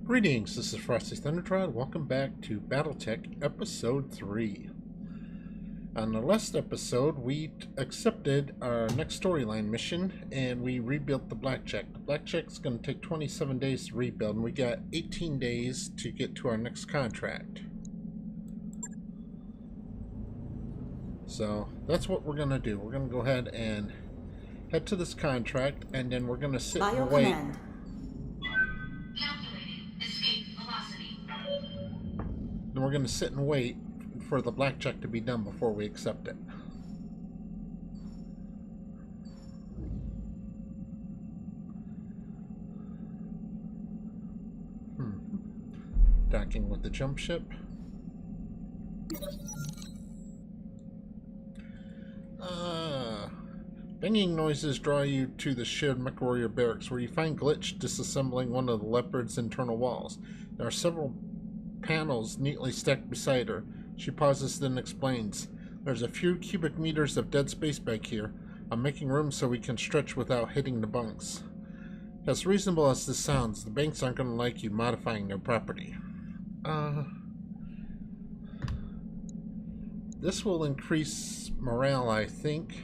Greetings, this is Frosty Thundertrod. Welcome back to Batteltech Episode 3. On the last episode, we accepted our next storyline mission and we rebuilt the Blackjack. The Blackjack's going to take 27 days to rebuild, and we got 18 days to get to our next contract. So that's what we're going to do. We're going to go ahead and head to this contract, and then we're going to sit and wait. Then we're going to sit and wait for the Blackjack to be done before we accept it. Docking with the jump ship. Banging noises draw you to the shared MechWarrior barracks, where you find Glitch disassembling one of the Leopard's internal walls. There are several panels neatly stacked beside her. She pauses, then explains. There's a few cubic meters of dead space back here. I'm making room so we can stretch without hitting the bunks. As reasonable as this sounds, the banks aren't going to like you modifying their property. This will increase morale, I think.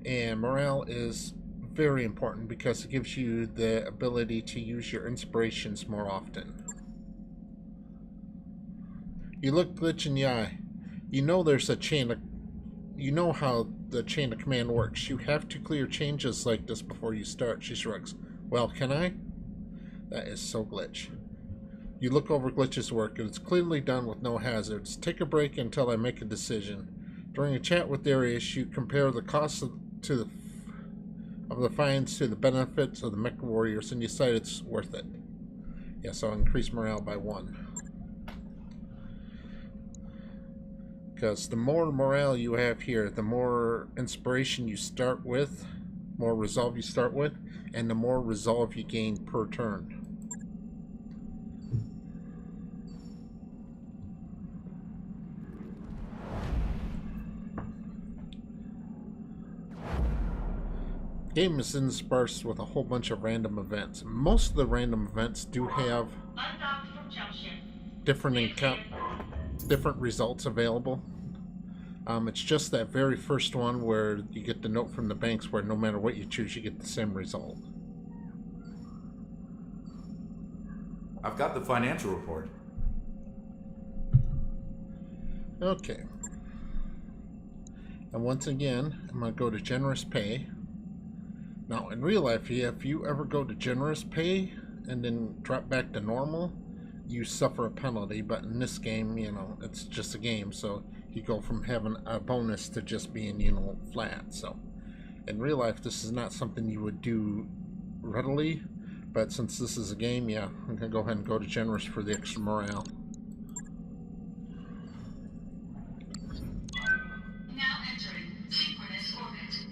And morale is very important because it gives you the ability to use your inspirations more often. You look Glitch in the eye. You know there's a chain of... You know how the chain of command works. You have to clear changes like this before you start. She shrugs. Well, can I? That is so Glitch. You look over Glitch's work, and it's clearly done with no hazards. Take a break until I make a decision. During a chat with Darius, you compare the costs of the finds to the benefits of the MechWarriors, and you decide it's worth it. Yes, I'll increase morale by 1. Because the more morale you have here, the more inspiration you start with, more resolve you start with, and the more resolve you gain per turn. The game is interspersed with a whole bunch of random events. Most of the random events do have different results available. It's just that very first one where you get the note from the banks where no matter what you choose, you get the same result. I've got the financial report. Okay. And once again, I'm going to go to generous pay. Now, in real life, if you ever go to generous pay and then drop back to normal, you suffer a penalty. But in this game, you know, it's just a game, so you go from having a bonus to just being, you know, flat. So in real life, this is not something you would do readily, but since this is a game, yeah, I'm gonna go ahead and go to generous for the extra morale. Now entering synchronous orbit.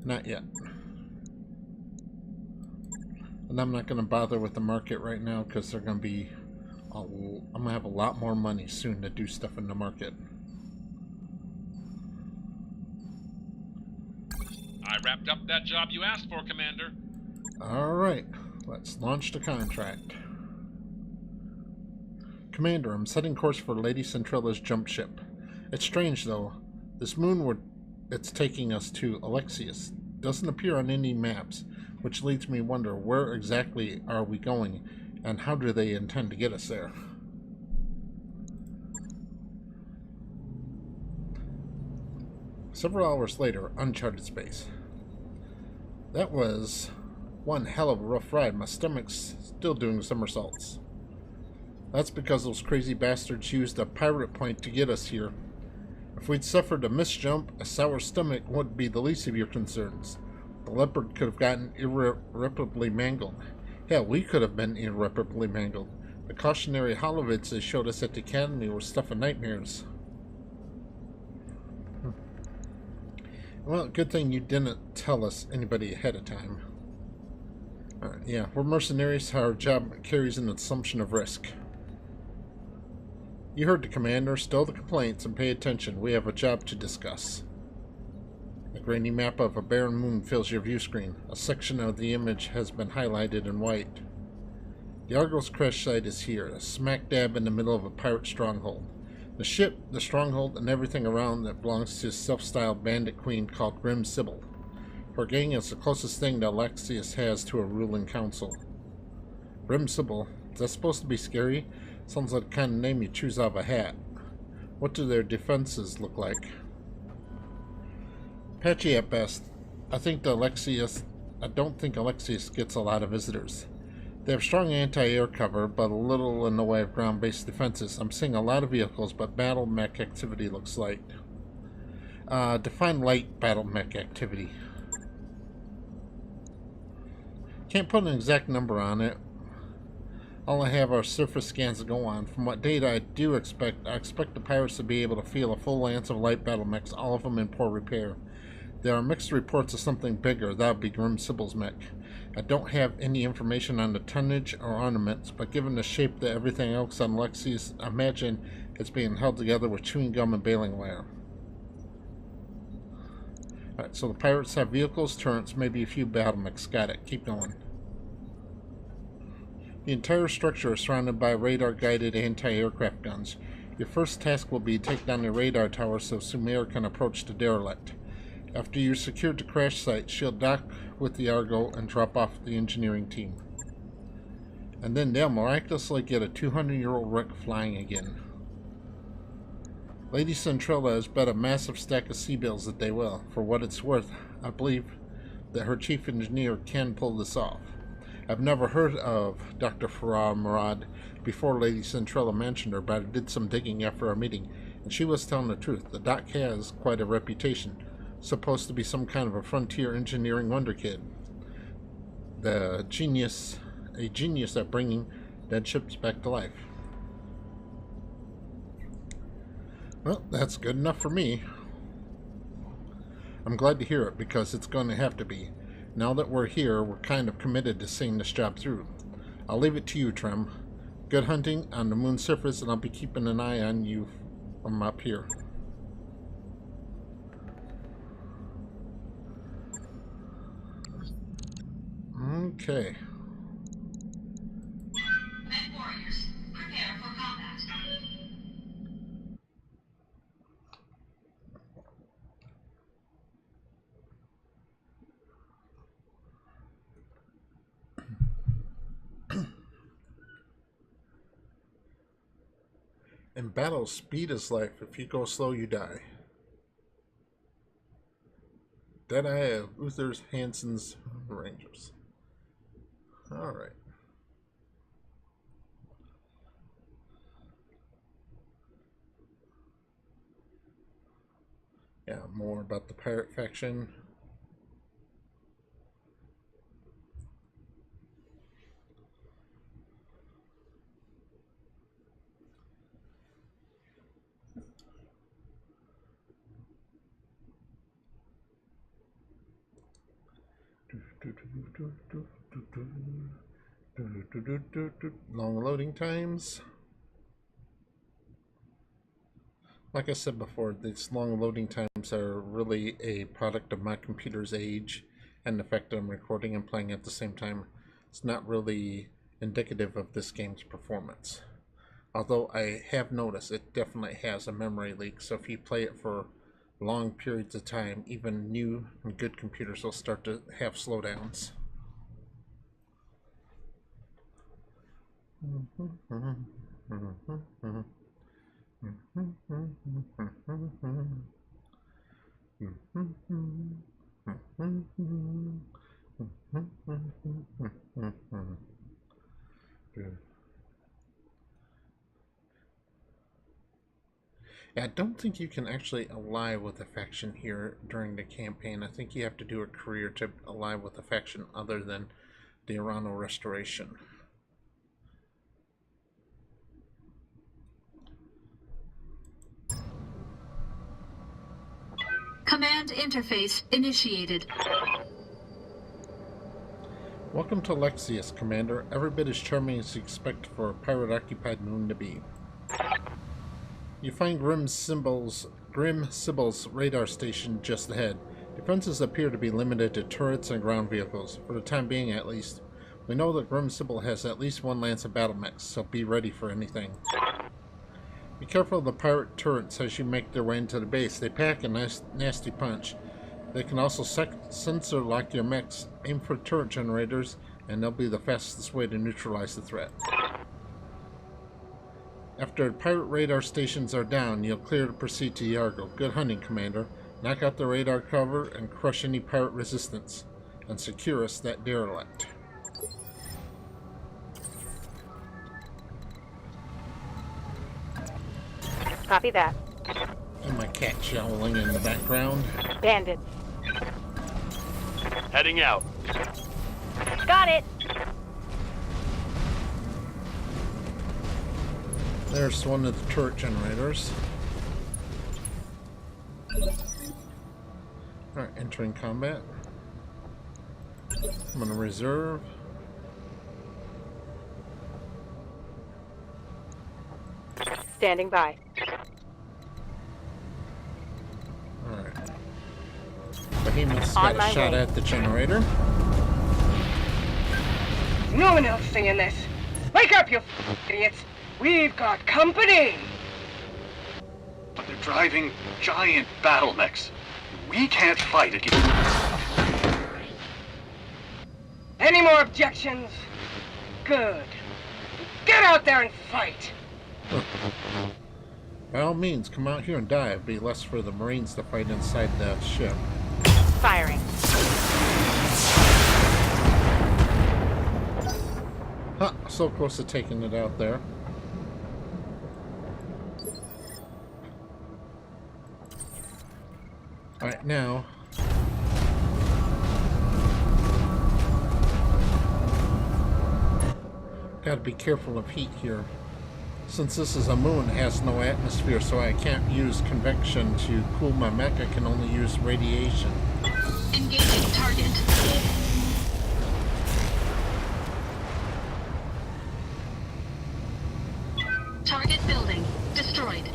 Not yet. And I'm not going to bother with the market right now because they're going to be... I'm going to have a lot more money soon to do stuff in the market. I wrapped up that job you asked for, Commander. Alright, let's launch the contract. Commander, I'm setting course for Lady Centrella's jump ship. It's strange, though. This moon it's taking us to, Alexius, doesn't appear on any maps, which leads me to wonder where exactly are we going, and how do they intend to get us there? Several hours later, uncharted space. That was one hell of a rough ride. My stomach's still doing somersaults. That's because those crazy bastards used a pirate point to get us here. If we'd suffered a misjump, a sour stomach would be the least of your concerns. The Leopard could have gotten irreparably mangled. Hell, we could have been irreparably mangled. The cautionary holovids they showed us at the academy were stuff of nightmares. Well, good thing you didn't tell us anybody ahead of time. Yeah, we're mercenaries. Our job carries an assumption of risk. You heard the commander. Stow the complaints and pay attention. We have a job to discuss. The grainy map of a barren moon fills your view screen. A section of the image has been highlighted in white. The Argo's crash site is here, smack dab in the middle of a pirate stronghold. The ship, the stronghold, and everything around that belongs to a self-styled bandit queen called Grim Sybil. Her gang is the closest thing that Alexius has to a ruling council. Grim Sybil, is that supposed to be scary? Sounds like the kind of name you choose out of a hat. What do their defenses look like? Patchy at best. I don't think Alexius gets a lot of visitors. They have strong anti-air cover, but a little in the way of ground-based defenses. I'm seeing a lot of vehicles, but battle mech activity looks light. Define light battle mech activity. Can't put an exact number on it. All I have are surface scans to go on. From what data I expect the pirates to be able to feel a full lance of light battle mechs, all of them in poor repair. There are mixed reports of something bigger. That would be Grim Sybil's mech. I don't have any information on the tonnage or ornaments, but given the shape that everything else on Alexius, I imagine it's being held together with chewing gum and baling wire. Alright, so the pirates have vehicles, turrets, maybe a few battle mechs. Got it. Keep going. The entire structure is surrounded by radar-guided anti-aircraft guns. Your first task will be to take down the radar tower so Sumer can approach the derelict. After you've secured the crash site, she'll dock with the Argo and drop off the engineering team. And then they'll miraculously get a 200-year-old wreck flying again. Lady Centrella has bet a massive stack of C-bills that they will. For what it's worth, I believe that her chief engineer can pull this off. I've never heard of Dr. Farah Murad before Lady Centrella mentioned her, but I did some digging after our meeting, and she was telling the truth. The doc has quite a reputation. Supposed to be some kind of a frontier engineering wonder kid. A genius at bringing dead ships back to life. Well, that's good enough for me. I'm glad to hear it, because it's going to have to be. Now that we're here, we're kind of committed to seeing this job through. I'll leave it to you, Trem. Good hunting on the moon's surface, and I'll be keeping an eye on you from up here. Okay. Men warriors, prepare for combat. In battle, speed is life. If you go slow, you die. Deadeye of Uther's Hansen's Rangers. Alright. Yeah, more about the pirate faction. Long loading times. Like I said before, these long loading times are really a product of my computer's age and the fact that I'm recording and playing at the same time. It's not really indicative of this game's performance. Although I have noticed it definitely has a memory leak, so if you play it for long periods of time, even new and good computers will start to have slowdowns. I don't think you can actually ally with a faction here during the campaign. I think you have to do a career to ally with a faction other than the Irano Restoration. Command interface initiated. Welcome to Alexius, Commander. Every bit as charming as you expect for a pirate-occupied moon to be. You find Grim Sybil's radar station just ahead. Defenses appear to be limited to turrets and ground vehicles, for the time being at least. We know that Grim Sybil has at least one lance of battle mechs, so be ready for anything. Be careful of the pirate turrets as you make their way into the base. They pack a nasty punch. They can also sensor lock your mechs, aim for turret generators, and they'll be the fastest way to neutralize the threat. After pirate radar stations are down, you'll clear to proceed to Yargo. Good hunting, Commander. Knock out the radar cover and crush any pirate resistance, and secure us that derelict. Copy that. And my cat howling in the background. Bandits. Heading out. Got it. There's one of the turret generators. Alright, entering combat. I'm gonna reserve. Standing by. Alright. Behemoth's On got my a shot way. at the generator. No one else singing this. Wake up, you idiots. We've got company. But they're driving giant battle mechs. We can't fight against. Any more objections? Good. Get out there and fight. By all means, come out here and die. It'd be less for the Marines to fight inside the ship. Firing. Huh, so close to taking it out there. Alright, now. Gotta be careful of heat here. Since this is a moon, it has no atmosphere, so I can't use convection to cool my mech. I can only use radiation. Engaging target. Target building destroyed.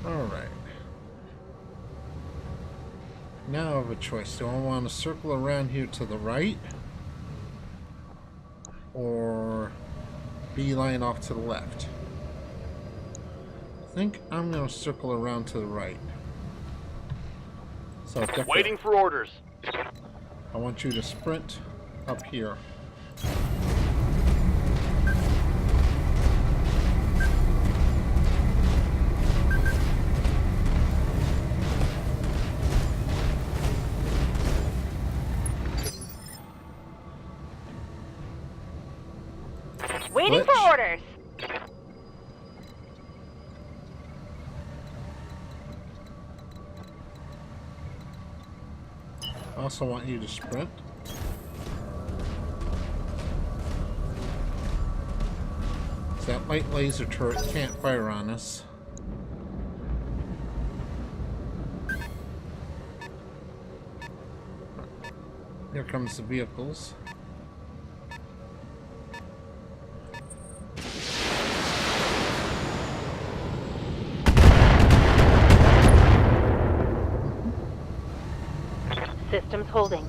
Alright. Now I have a choice. Do I want to circle around here to the right? Or beeline off to the left? I think I'm going to circle around to the right. So Waiting for orders. I want you to sprint up here. Waiting for Glitch. orders. I also want you to sprint. So that light laser turret can't fire on us. Here comes the vehicles. Systems holding.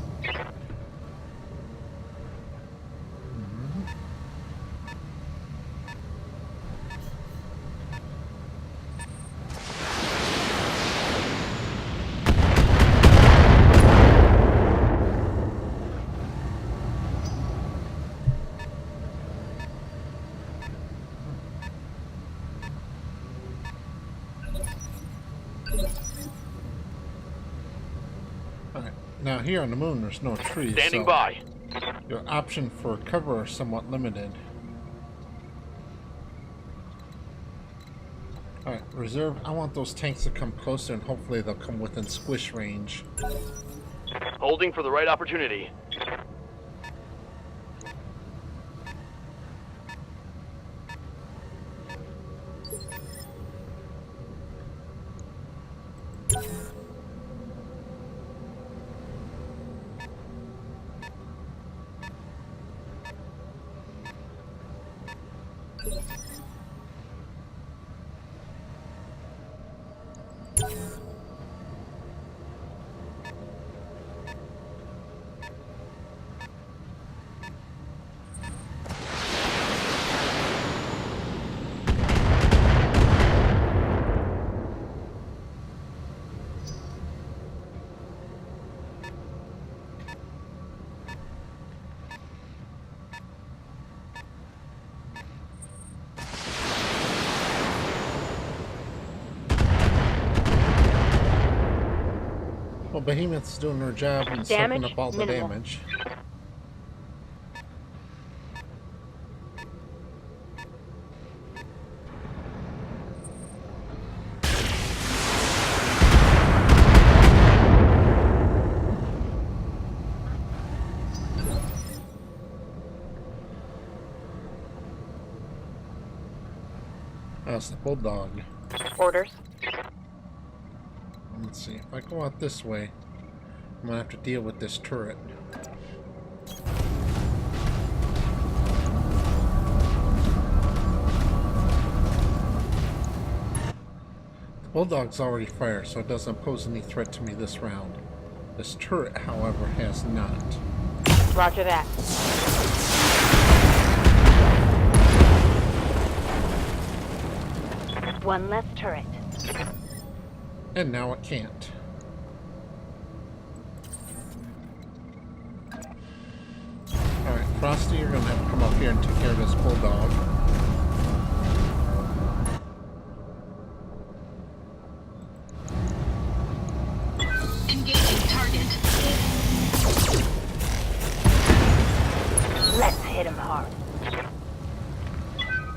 Now here on the moon there's no trees, Standing so by. your options for cover are somewhat limited. Alright, reserve. I want those tanks to come closer and hopefully they'll come within squish range. Holding for the right opportunity. Behemoth's doing her job and sucking Damage up all the minimal. damage. That's the bulldog. Orders. Let's see, if I go out this way, I'm gonna have to deal with this turret. The bulldog's already fired, so it doesn't pose any threat to me this round. This turret, however, has not. Roger that. One less turret. And now it can't. Alright, Frosty, you're gonna have to come up here and take care of this bulldog. Engaging target. Let's hit him hard.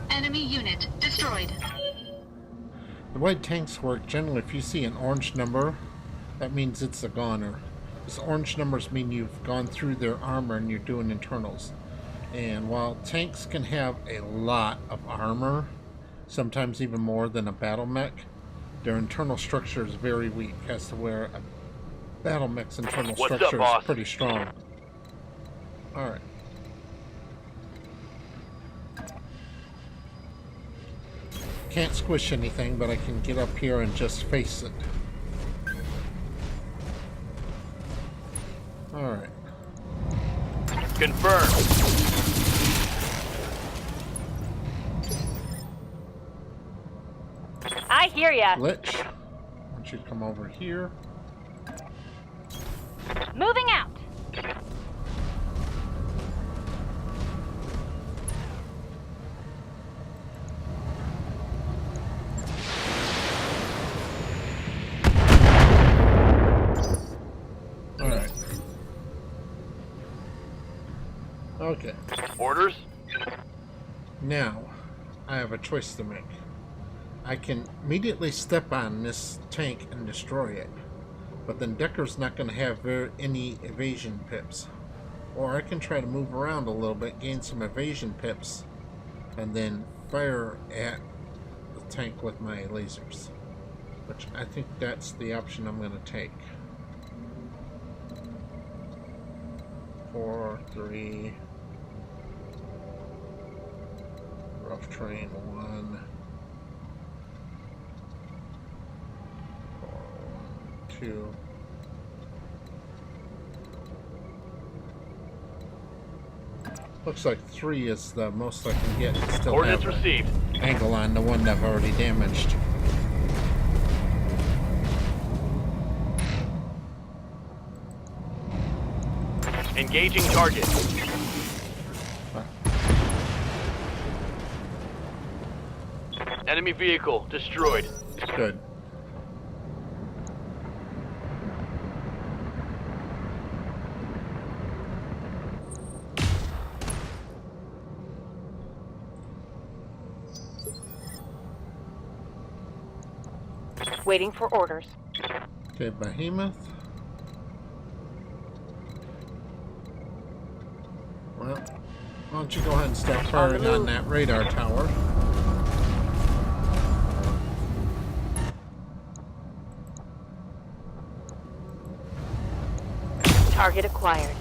Enemy unit destroyed. The way tanks work, generally if you see an orange number, that means it's a goner. These orange numbers mean you've gone through their armor and you're doing internals. And while tanks can have a lot of armor, sometimes even more than a battle mech, their internal structure is very weak, as to where a battle mech's internal structure is pretty strong. Alright. Can't squish anything, but I can get up here and just face it. Alright. Confirmed. I hear ya. Lich, I want you to come over here. Moving out. Alright. Okay. Orders? Now, I have a choice to make. I can immediately step on this tank and destroy it, but then Decker's not going to have any evasion pips. Or I can try to move around a little bit, gain some evasion pips, and then fire at the tank with my lasers. Which I think that's the option I'm going to take. 4, 3, rough terrain 1, 4, 2. Looks like 3 is the most I can get and still Ordnance have received. an angle on the one I've already damaged. Engaging target. Enemy vehicle destroyed. Good. Waiting for orders. Okay, Behemoth. Well, why don't you go ahead and start firing on that radar tower. Target acquired.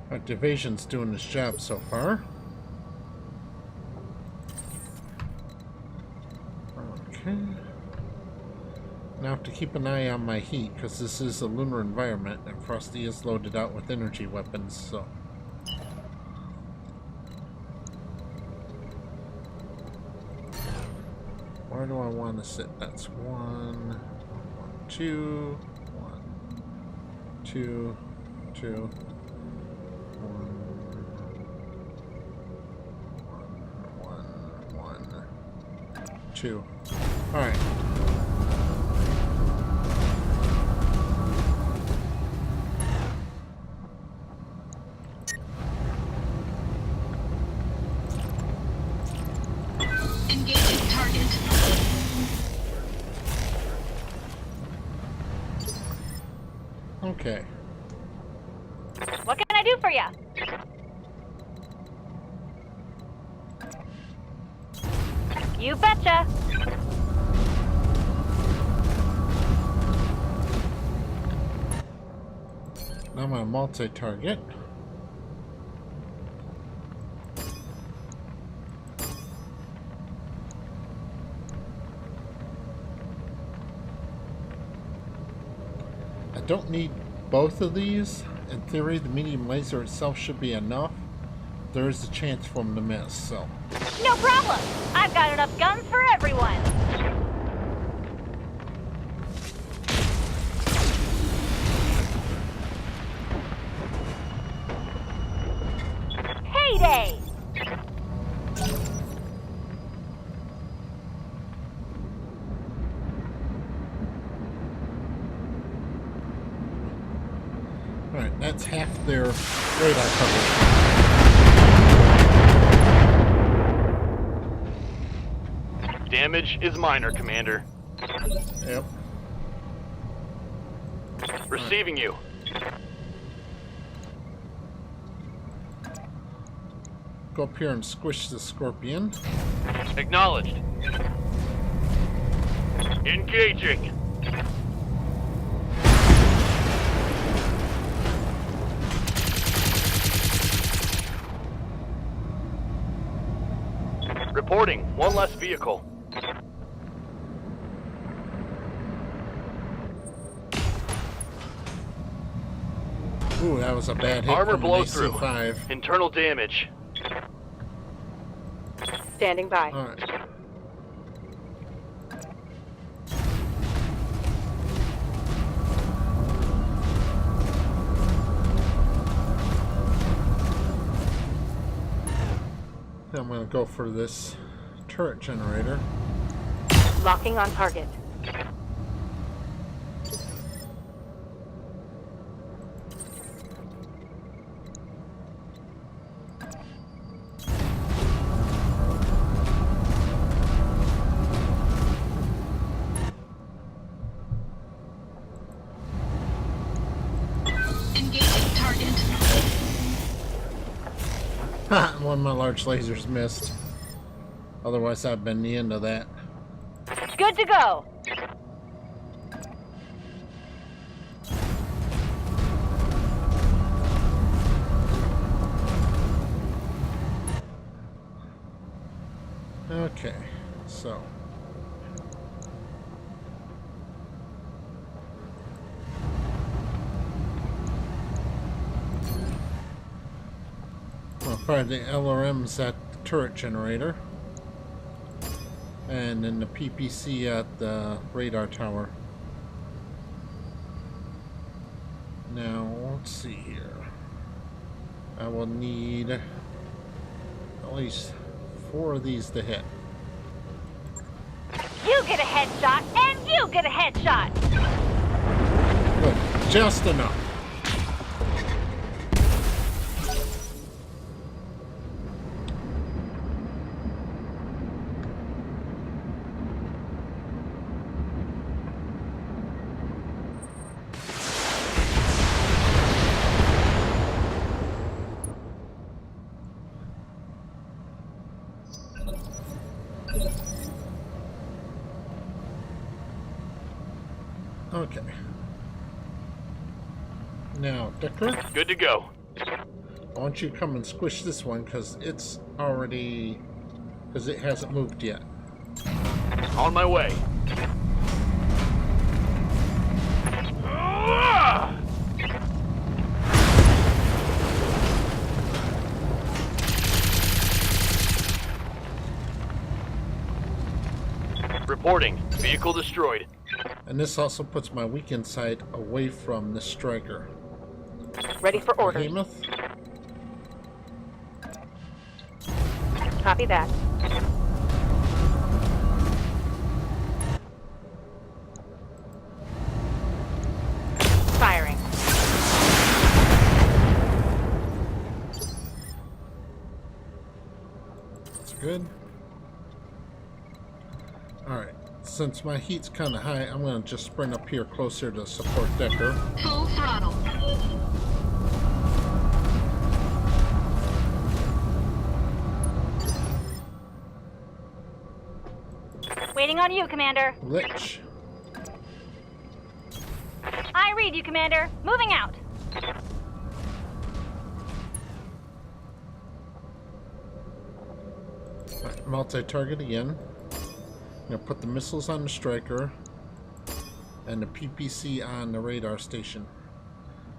Our division's doing its job so far. Okay. Now I have to keep an eye on my heat, because this is a lunar environment, and Frosty is loaded out with energy weapons, so... Where do I want to sit? That's 1, 2, 1, 2, 2. One, two. All right. Engaging target. Okay. What can I do for you? You betcha. Now I'm on multi-target. I don't need both of these. In theory, the medium laser itself should be enough. There is a chance for them to miss, so. No problem. I've got enough guns for everyone. Heyday! Alright, that's half their radar coverage. Damage is minor, Commander. Yep. Receiving you. Go up here and squish the scorpion. Acknowledged. Engaging. Reporting. One less vehicle. Ooh, that was a bad hit Armor from an blow through. AC-5. Internal damage. Standing by. Alright. I'm going to go for this turret generator. Locking on target. Engaging target. Ha! One of my large lasers missed. Otherwise, I've been the end of that. Good to go. Okay, so. I'll fire the LRMs at the turret generator. And then the PPC at the radar tower. Now, let's see here. I will need at least 4 of these to hit. You get a headshot, and you get a headshot. Good, just enough. Okay. Now, Decker, Good to go. I want you to come and squish this one because it's already... because it hasn't moved yet. On my way. Reporting. Vehicle destroyed. And this also puts my weakened side away from the striker. Ready for orders. Behemoth, Copy that. Firing. That's good. Alright, since my heat's kind of high, I'm going to just sprint up here closer to support Decker. Full throttle. Waiting on you, Commander. Glitch. I read you, Commander. Moving out. Right, multi-target again. I'm going to put the missiles on the striker and the PPC on the radar station,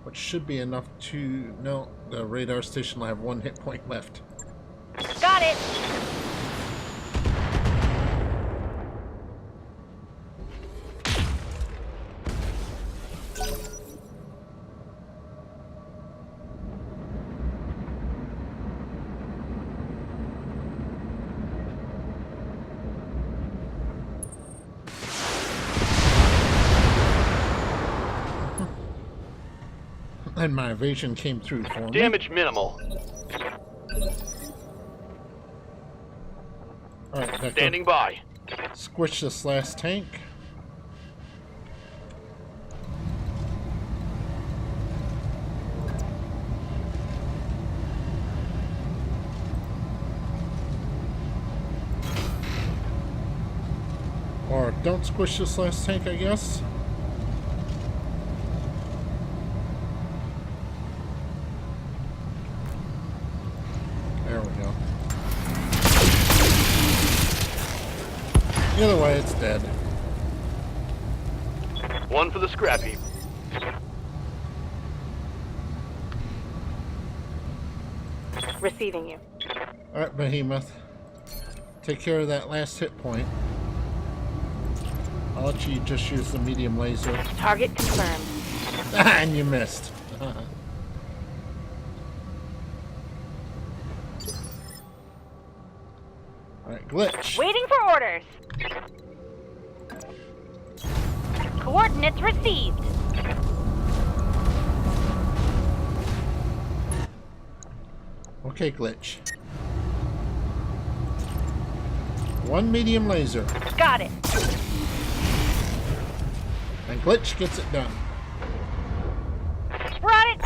which should be enough to... No, the radar station will have 1 hit point left. Got it. And my evasion came through for me. Damage minimal. Alright, Decker. Standing by. Squish this last tank. Or don't squish this last tank, I guess. There we go. Either way, it's dead. One for the scrap heap. Receiving you. Alright, Behemoth. Take care of that last hit point. I'll let you just use the medium laser. Target confirmed. And you missed. Alright, glitch. Waiting for orders. Coordinates received. Okay, glitch. 1 medium laser. Got it. And glitch gets it done. Brought it.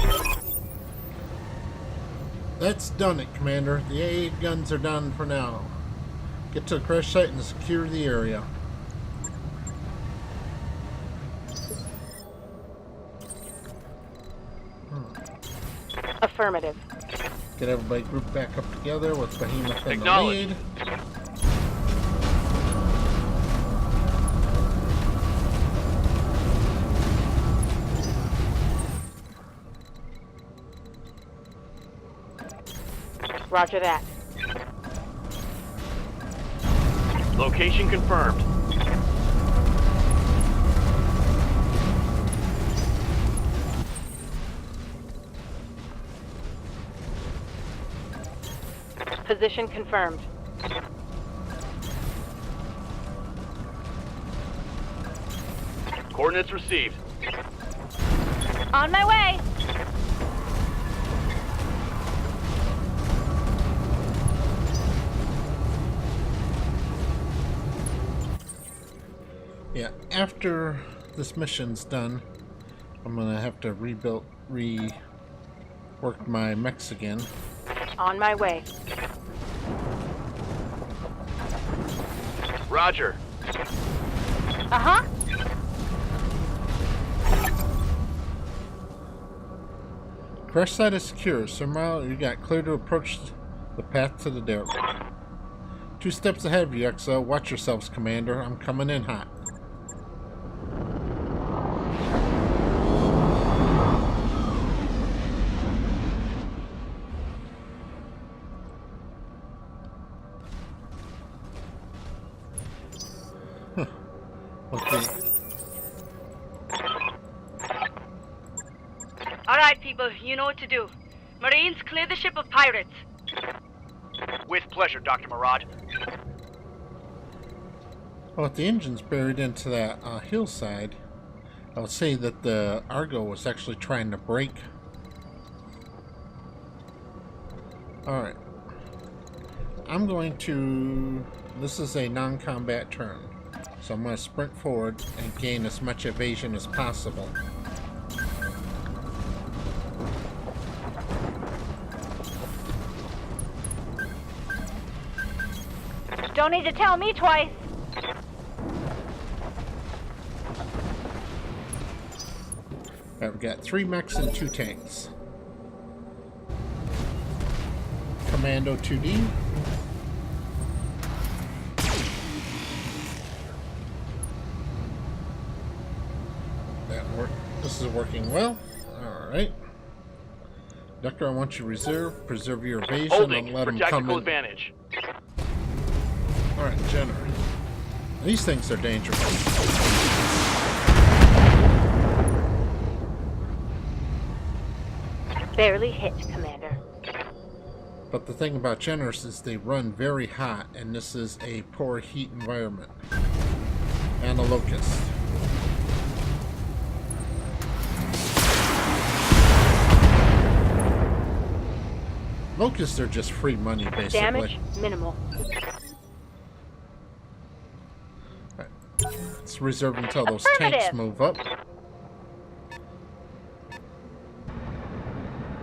That's done it, Commander. The AA guns are done for now. Get to the crash site and secure the area. Affirmative. Get everybody grouped back up together with Behemoth in the Acknowledged. lead. Roger that. Location confirmed. Position confirmed. Coordinates received. On my way. Yeah, after this mission's done, I'm gonna have to rework my mechs again. On my way. Roger. Uh-huh. Crash site is secure. Somehow you got clear to approach the path to the derrick. 2 steps ahead of you, XO. Watch yourselves, Commander. I'm coming in hot. Okay. All right, people, you know what to do. Marines, clear the ship of pirates. With pleasure, Dr. Murad. Well, if the engine's buried into that hillside, I would say that the Argo was actually trying to brake. Alright. I'm going to... This is a non-combat turn. So I'm going to sprint forward and gain as much evasion as possible. Don't need to tell me twice. Alright, we've got 3 mechs and 2 tanks. Commando 2D. This is working well. Alright. Doctor, I want you to preserve your evasion, Holding and let for them come tactical in. advantage. Alright, generate. These things are dangerous. Barely hit, Commander. But the thing about generators is they run very hot, and this is a poor heat environment. And a locust. Locusts are just free money, basically. Damage minimal. Right. Let's reserve until those tanks move up.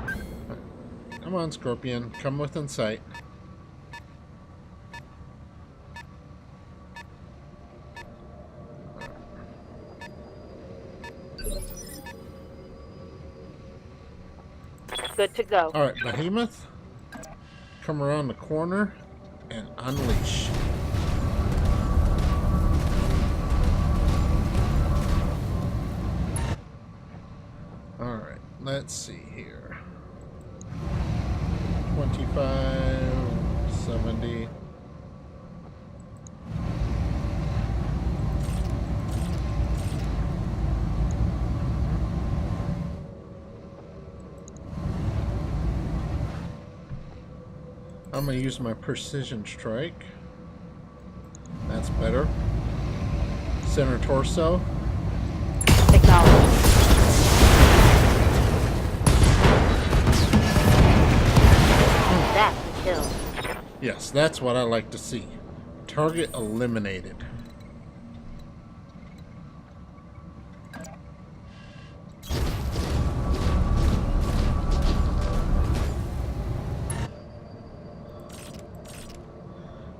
Right. Come on, Scorpion. Come within sight. Good to go. Alright, Behemoth. Come around the corner and unleash. Alright, let's see here. 25, 70. I'm going to use my precision strike. That's better. Center torso. Acknowledged. That's a kill. Yes, that's what I like to see. Target eliminated.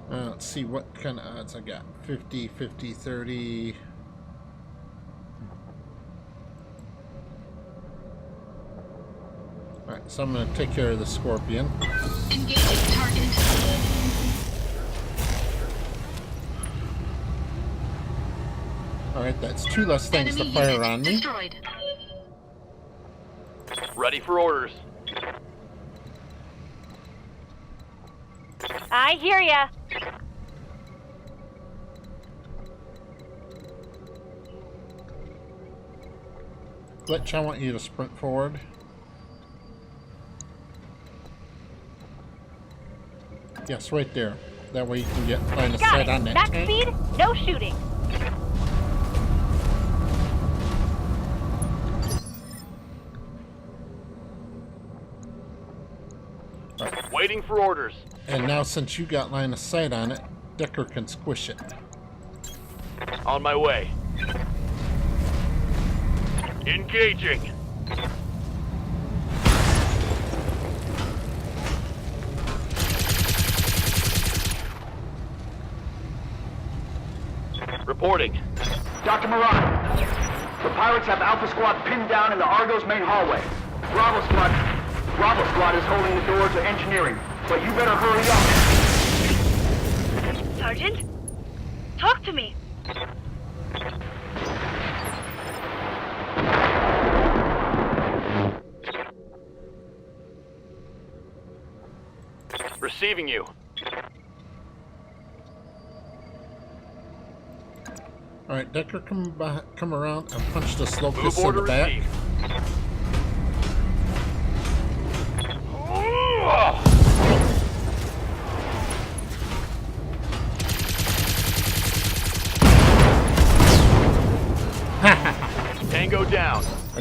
Let's see what kind of odds I got. 50, 50, 30. Alright, so I'm going to take care of the Scorpion. Engaging target. Alright, that's 2 less things Enemy to fire unit on me. destroyed. Ready for orders. I hear ya. Glitch, I want you to sprint forward. Yes, right there. That way you can get line of Got sight it. on that Max tank. speed, no shooting. Waiting for orders. And now since you got line of sight on it, Decker can squish it. On my way. Engaging. Reporting. Dr. Murad, the pirates have Alpha Squad pinned down in the Argo's main hallway. Bravo Squad is holding the door to engineering, but you better hurry up. Sergeant, talk to me. Receiving you. Alright, Decker, come around and punch the Move Locust in order the back. received.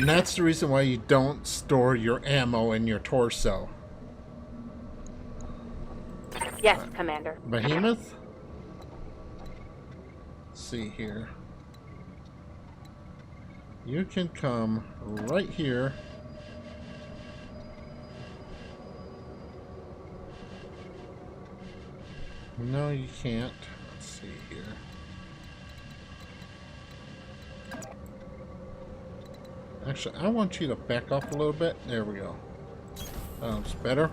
And that's the reason why you don't store your ammo in your torso. Yes, Commander. Behemoth? Let's see here. You can come right here. No, you can't. Let's see here. Actually, I want you to back off a little bit. There we go. It's better.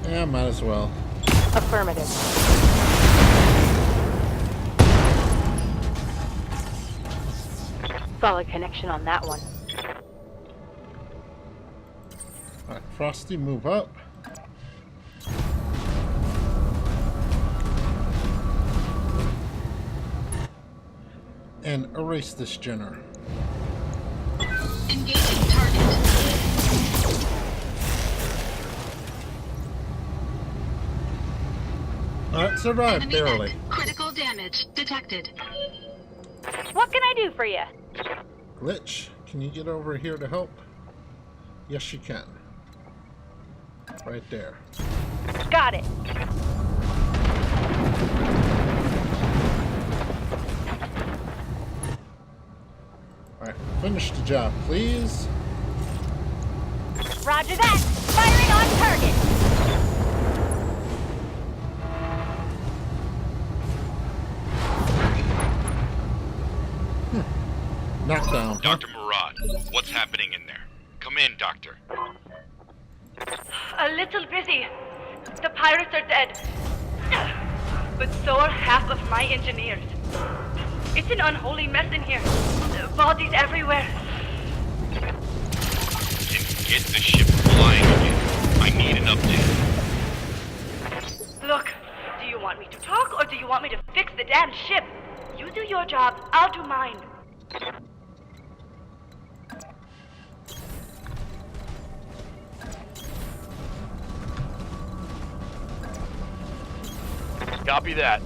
Yeah, might as well. Affirmative. Solid connection on that one. Alright, Frosty, move up. And erase this Jenner. Engaging target. Alright, survived, Enemy barely. net. Critical damage detected. What can I do for you? Glitch, can you get over here to help? Yes, you can. Right there. Got it. Alright, finish the job, please. Roger that. Firing on target. Knockdown. Dr. Murad, what's happening in there? Come in, Doctor. A little busy. The pirates are dead. But so are half of my engineers. It's an unholy mess in here. Bodies everywhere. Then get the ship flying again. I need an update. Look, do you want me to talk or do you want me to fix the damn ship? You do your job, I'll do mine. Copy that.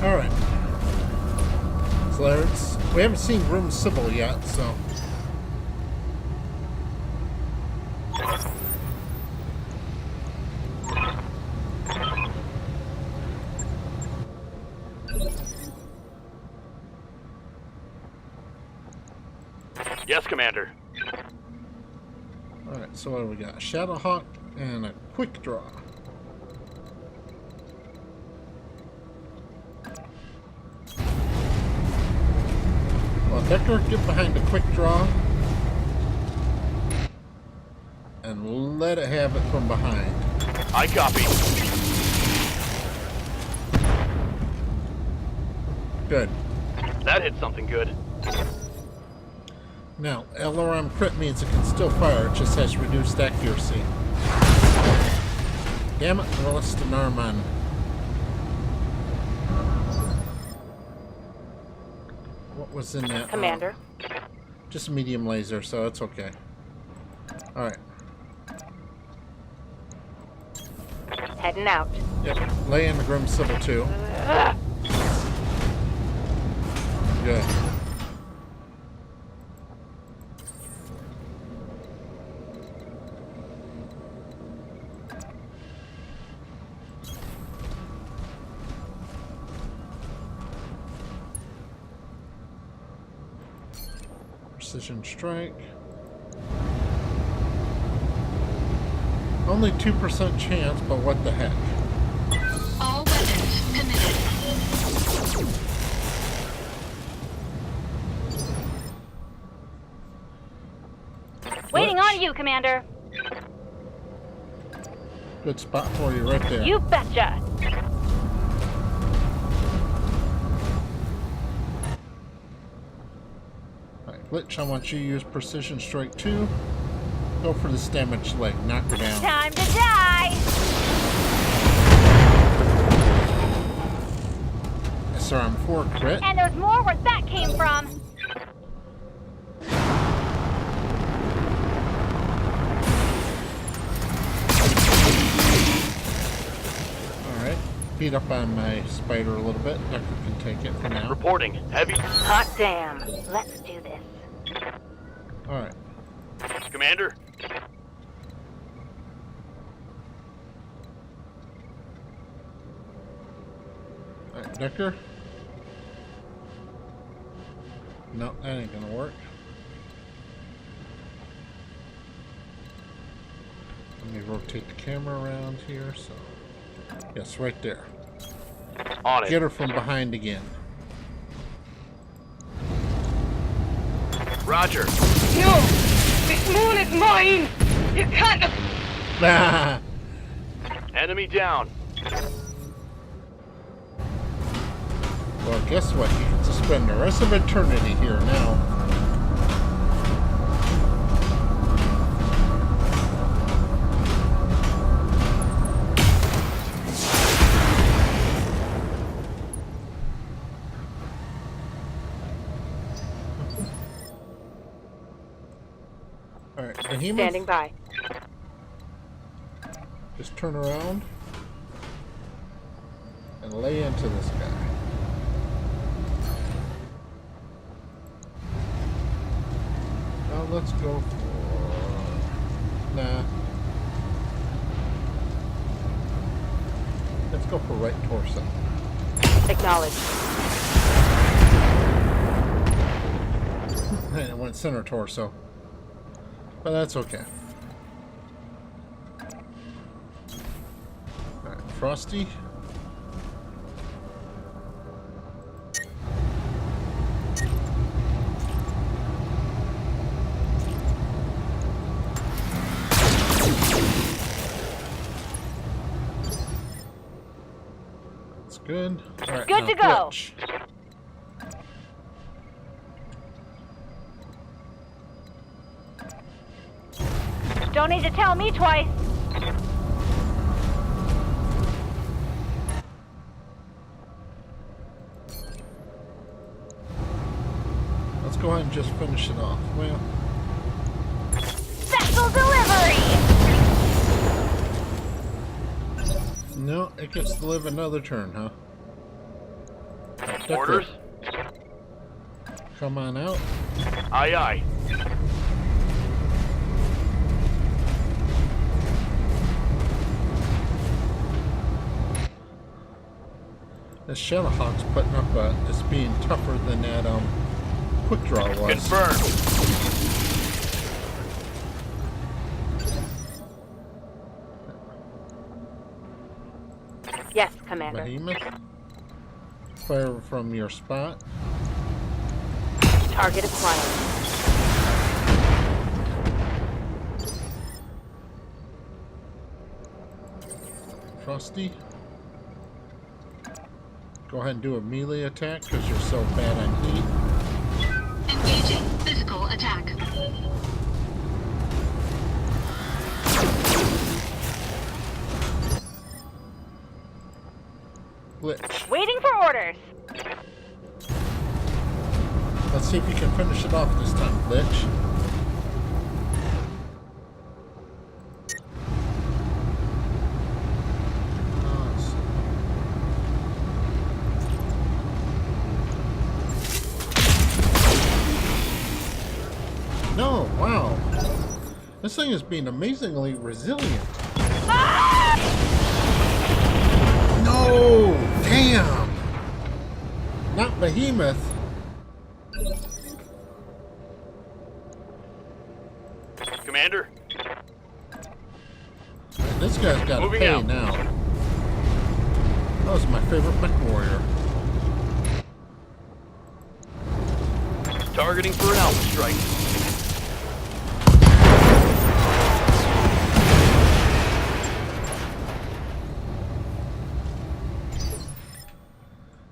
Alright. So we haven't seen Room Sybil yet, so. Yes, Commander. Alright, so what do we got? Shadowhawk and a quick draw. Well, Decker, get behind the quick draw and let it have it from behind. I copy. Good. That hit something good. Now, LRM crit means it can still fire, it just has reduced accuracy. Damn it, I lost an arm on. What was in that? Commander. Just medium laser, so it's okay. Alright. Heading out. Yep. Lay in the Grim Sybil too. Good. Precision strike. Only 2% chance, but what the heck? All weapons committed. Waiting on you, Commander. Good spot for you right there. You betcha. Alright, Glitch, I want you to use Precision Strike 2. Go for this damaged leg. Knock her down. Time to die. SRM4 crit. And there's more where that came from. beat up on my spider a little bit. Decker can take it for now. Reporting. Heavy. Hot damn. Let's do this. Alright. Commander. Alright, Decker. No, that ain't gonna work. Let me rotate the camera around here, so... Yes, right there. On it. Get her from behind again. Roger. No! This moon is mine! You can't... Ah! Enemy down. Well, guess what? You get to spend the rest of eternity here now. Alright, Behemoth. Standing by. Just turn around and lay into this guy. Now let's go for... Nah. Let's go for right torso. Acknowledged. And it went center torso. But that's okay. Alright, Frosty. That's good. Alright, Good now to go. Glitch. Don't need to tell me twice. Let's go ahead and just finish it off. Well, Vessel delivery! no, it gets to live another turn, huh? Decker, Orders. come on out. Aye, aye. This Shadowhawk's putting up it's being tougher than that quick draw was. Confirmed. Yes, Commander. Behemoth. Fire from your spot. Target acquired. Frosty. Go ahead and do a melee attack because you're so bad on heat. Engaging physical attack. Glitch. Waiting for orders. Let's see if you can finish it off this time, Glitch. No, wow. This thing is being amazingly resilient. No! Damn! Not Behemoth. Commander. This guy's got to Moving pay out. now. That was my favorite mech warrior. Targeting for an alpha strike.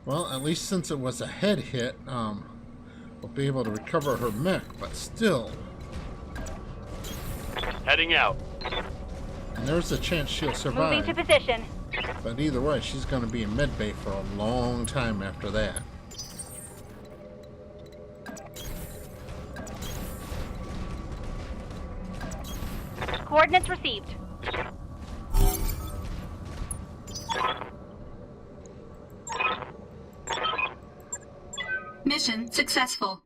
Well, at least since it was a head hit, we'll be able to recover her mech, but still. Heading out. And there's a chance she'll survive. Moving to position. But either way, she's going to be in medbay for a long time after that. Coordinates received. Mission successful.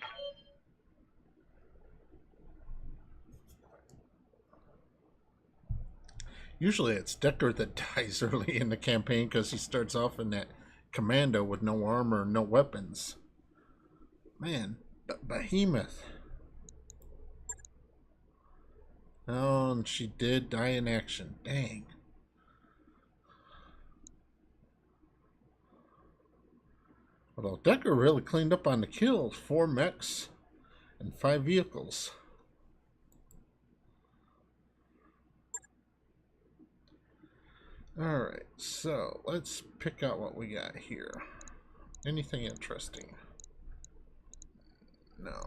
Usually it's Decker that dies early in the campaign because he starts off in that commando with no armor, no weapons. Man, Behemoth. Oh, and she did die in action. Dang. Although Decker really cleaned up on the kills. 4 mechs and 5 vehicles. Alright, so let's pick out what we got here. Anything interesting? No.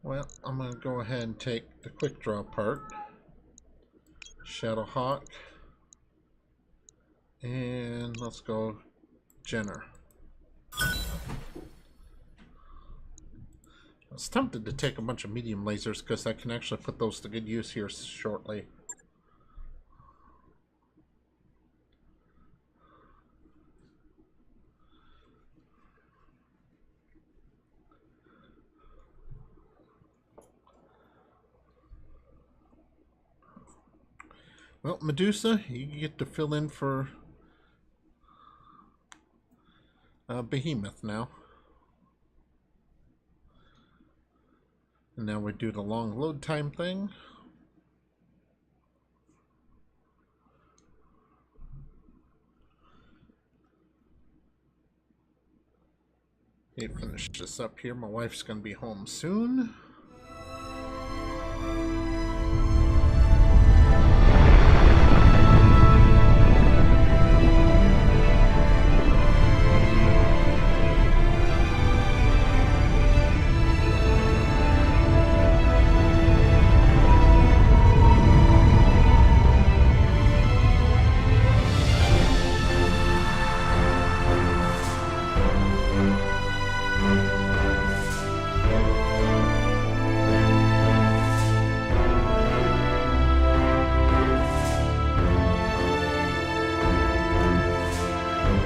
Well, I'm going to go ahead and take the quick draw part. Shadowhawk. And let's go Jenner. I was tempted to take a bunch of medium lasers because I can actually put those to good use here shortly. Well, Medusa, you get to fill in for Behemoth now. And now we do the long load time thing. Okay, finish this up here. My wife's gonna be home soon.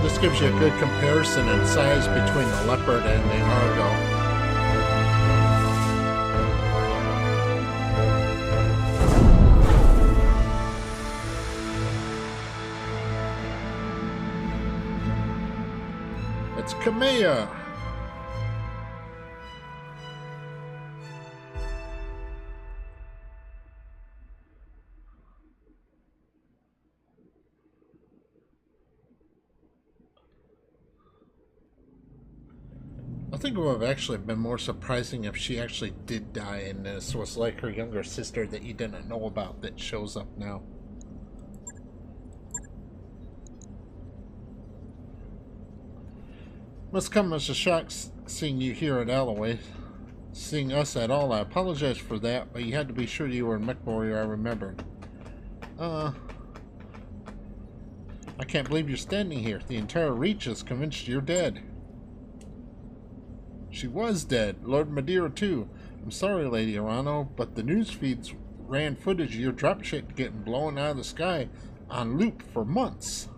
This gives you a good comparison in size between the Leopard and the Argo. It's Kamea. I think it would have actually been more surprising if she actually did die and this was like her younger sister that you didn't know about that shows up now. Must come as a shock seeing you here at Alloway. Seeing us at all, I apologize for that, but you had to be sure you were a mech warrior, I remembered. I can't believe you're standing here. The entire Reach is convinced you're dead. She was dead. Lord Madeira too. I'm sorry, Lady Arano, but the news feeds ran footage of your dropship getting blown out of the sky on loop for months.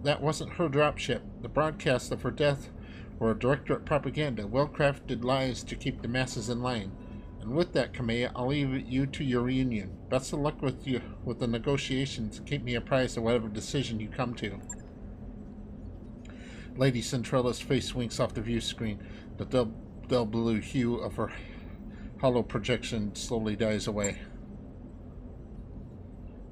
That wasn't her dropship. The broadcasts of her death were a directorate propaganda, well-crafted lies to keep the masses in line. And with that, Kamea, I'll leave you to your reunion. Best of luck with the negotiations, and keep me apprised of whatever decision you come to. Lady Centrella's face winks off the view screen. The dull blue hue of her hollow projection slowly dies away.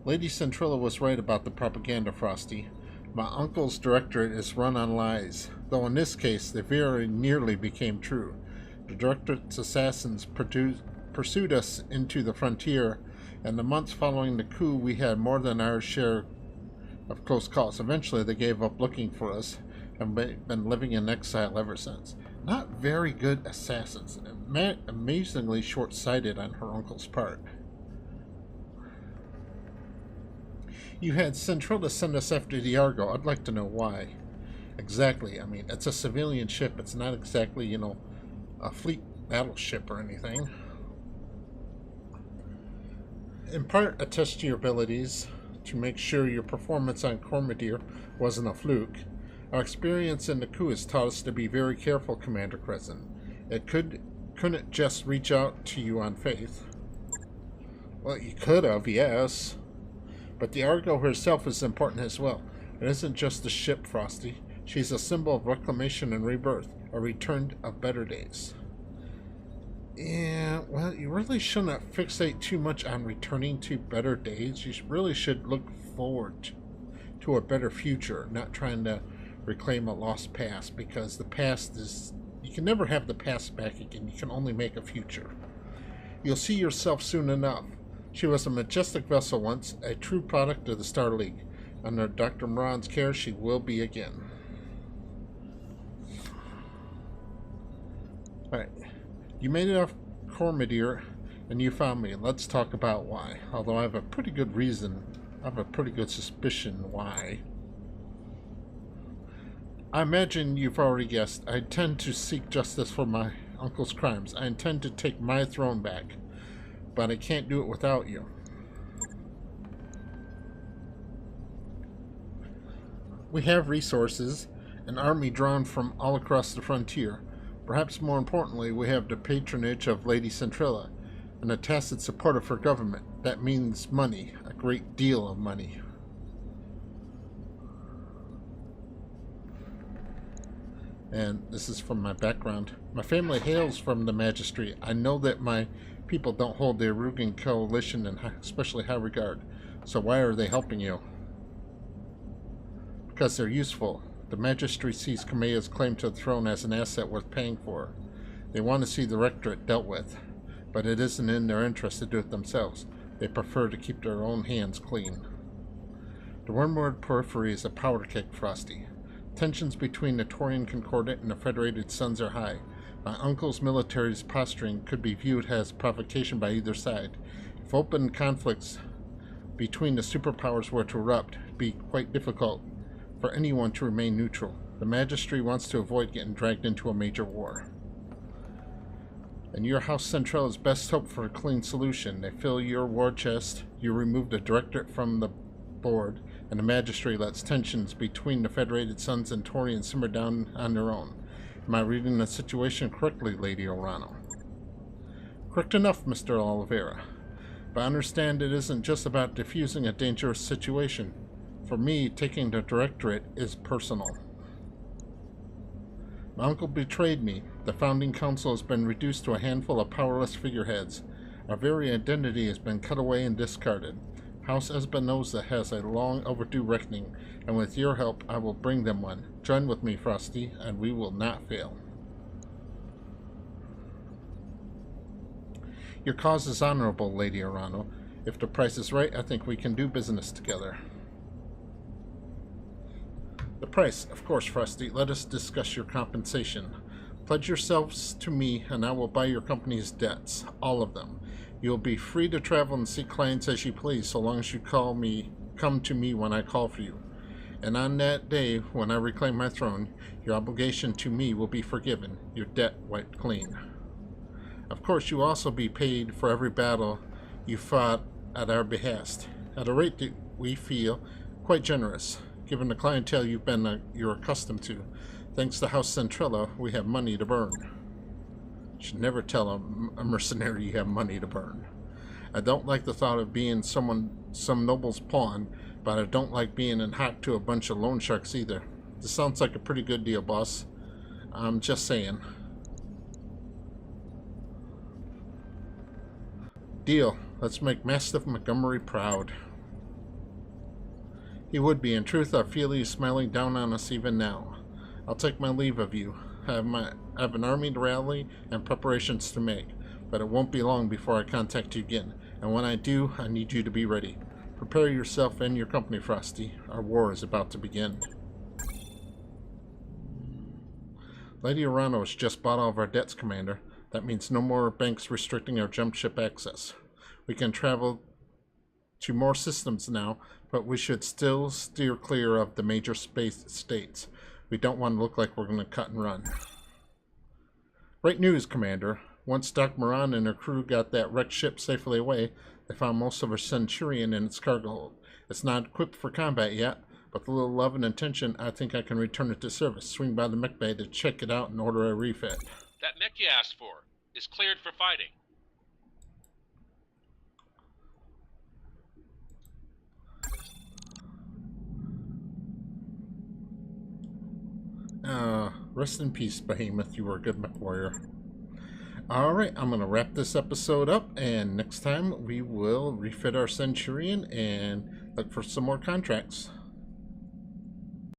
Lady Centrella was right about the propaganda, Frosty. My uncle's directorate is run on lies, though in this case they very nearly became true. The directorate's assassins pursued us into the frontier, and the months following the coup we had more than our share of close calls. Eventually they gave up looking for us, and been living in exile ever since. Not very good assassins. Amazingly short-sighted on her uncle's part. You had Centrella send us after the Argo. I'd like to know why. Exactly. I mean, it's a civilian ship. It's not exactly, you know, a fleet battleship or anything. In part, attest to your abilities to make sure your performance on Cormadir wasn't a fluke. Our experience in the coup has taught us to be very careful, Commander Crescent. It couldn't just reach out to you on faith. Well, you could have, yes. But the Argo herself is important as well. It isn't just a ship, Frosty. She's a symbol of reclamation and rebirth, a return of better days. Yeah, well, you really shouldn't fixate too much on returning to better days. You really should look forward to a better future, not trying to reclaim a lost past, because the past is... You can never have the past back again. You can only make a future. You'll see yourself soon enough. She was a majestic vessel once, a true product of the Star League. Under Dr. Moran's care, she will be again. Alright. You made it off Cormadir, and you found me. Let's talk about why. Although I have a pretty good reason. I have a pretty good suspicion why. I imagine you've already guessed. I intend to seek justice for my uncle's crimes. I intend to take my throne back. But I can't do it without you. We have resources, an army drawn from all across the frontier. Perhaps more importantly, we have the patronage of Lady Centrilla and a tacit support of her government. That means money, a great deal of money. And this is from my background. My family hails from the Magistry. I know that my people don't hold the Arugan coalition in especially high regard. So why are they helping you? Because they're useful. The Magistry sees Kameya's claim to the throne as an asset worth paying for. They want to see the Rectorate dealt with, but it isn't in their interest to do it themselves. They prefer to keep their own hands clean. The Wormwood Periphery is a powder keg, Frosty. Tensions between the Taurian Concordat and the Federated Suns are high. My uncle's military's posturing could be viewed as provocation by either side. If open conflicts between the superpowers were to erupt, it would be quite difficult for anyone to remain neutral. The Magistry wants to avoid getting dragged into a major war. And your House Centrale's best hope for a clean solution. They fill your war chest, you remove the Directorate from the board, and the Magistry lets tensions between the Federated Suns and Taurian simmer down on their own. Am I reading the situation correctly, Lady Orano? Correct enough, Mr. Oliveira. But understand it isn't just about diffusing a dangerous situation. For me, taking the Directorate is personal. My uncle betrayed me. The founding council has been reduced to a handful of powerless figureheads. Our very identity has been cut away and discarded. House Espinosa has a long overdue reckoning, and with your help I will bring them one. Join with me, Frosty, and we will not fail. Your cause is honorable, Lady Orano. If the price is right, I think we can do business together. The price, of course, Frosty. Let us discuss your compensation. Pledge yourselves to me, and I will buy your company's debts, all of them. You will be free to travel and see clients as you please, so long as you come to me when I call for you. And on that day, when I reclaim my throne, your obligation to me will be forgiven, your debt wiped clean. Of course, you will also be paid for every battle you fought at our behest, at a rate that we feel quite generous. Given the clientele you're accustomed to, thanks to House Centrella, we have money to burn. You should never tell a mercenary you have money to burn. I don't like the thought of being some noble's pawn, but I don't like being in hock to a bunch of loan sharks either. This sounds like a pretty good deal, boss. I'm just saying. Deal. Let's make Mastiff Montgomery proud. He would be. In truth, I feel he's smiling down on us even now. I'll take my leave of you. I have an army to rally and preparations to make, but it won't be long before I contact you again. And when I do, I need you to be ready. Prepare yourself and your company, Frosty. Our war is about to begin. Lady Orano has just bought all of our debts, Commander. That means no more banks restricting our jump ship access. We can travel to more systems now, but we should still steer clear of the major space states. We don't want to look like we're going to cut and run. Great news, Commander. Once Doc Moran and her crew got that wrecked ship safely away, they found most of her Centurion in its cargo hold. It's not equipped for combat yet, but with a little love and attention, I think I can return it to service. Swing by the mech bay to check it out and order a refit. That mech you asked for is cleared for fighting. Rest in peace, Behemoth. You were a good mech warrior. Alright, I'm going to wrap this episode up, and next time we will refit our Centurion and look for some more contracts.